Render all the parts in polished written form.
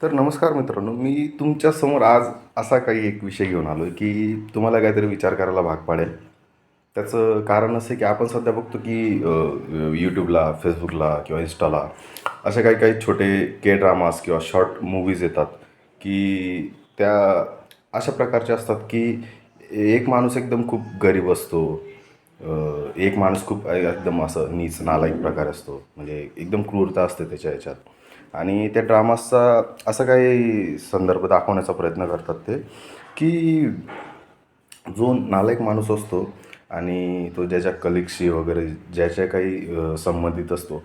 तर नमस्कार मित्रांनो, मी तुमच्यासमोर आज असा काही एक विषय घेऊन आलो आहे, की तुम्हाला काहीतरी विचार करायला भाग पाडेल. त्याचं कारण असं आहे, की आपण सध्या बघतो, की YouTubeला, Facebookला किंवा Instaला असे काही काही छोटे के ड्रामाज किंवा शॉर्ट मूव्हीज येतात, की त्या अशा प्रकारचे असतात, की एक माणूस एकदम खूप गरीब असतो. एक माणूस खूप एकदम असं नीच नालायक प्रकार असतो. म्हणजे एकदम क्रूरता असते त्याच्या ह्याच्यात आणि त्या ड्रामाचा असा काही संदर्भ दाखवण्याचा प्रयत्न करतात ते, की जो नालायक माणूस असतो आणि तो ज्याच्या कलीगशी वगैरे ज्याच्या काही संबंधित असतो,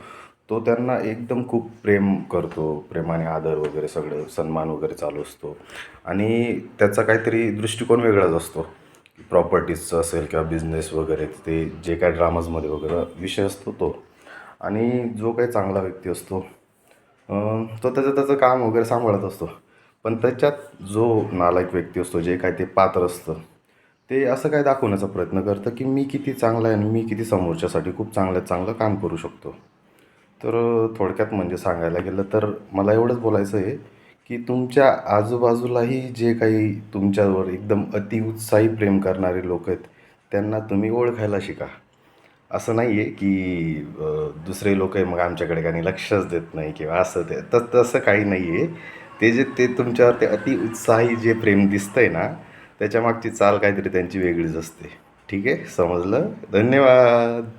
तो त्यांना एकदम खूप प्रेम करतो. प्रेमाने आदर वगैरे सगळं सन्मान वगैरे चालू असतो आणि त्याचा काहीतरी दृष्टिकोन वेगळाच असतो. प्रॉपर्टीजचं असेल किंवा बिझनेस वगैरे ते जे काही ड्रामाजमध्ये वगैरे विषय असतो तो. आणि जो काही चांगला व्यक्ती असतो तो त्याचं त्याचं काम वगैरे सांभाळत असतो. पण त्याच्यात जो नालायक व्यक्ती असतो, जे काही ते पात्र असतं, ते असं काय दाखवण्याचा प्रयत्न करतं, की मी किती चांगला आहे आणि मी किती समोरच्यासाठी खूप चांगल्यात चांगलं काम करू शकतो. तर थोडक्यात म्हणजे सांगायला गेलं तर मला एवढंच बोलायचं आहे, की तुमच्या आजूबाजूलाही जे काही तुमच्यावर एकदम अतिउत्साही प्रेम करणारे लोकं आहेत, त्यांना तुम्ही ओळखायला शिका. असं नाही आहे, की दुसरे लोक आहे मग आमच्याकडे काही लक्षच देत नाही किंवा असं ते तर तसं काही नाही आहे. ते तुमच्यावर ते अतिउत्साही जे प्रेम दिसतंय ना, त्याच्यामागची चाल काहीतरी त्यांची वेगळीच असते. ठीक आहे, समजलं? धन्यवाद.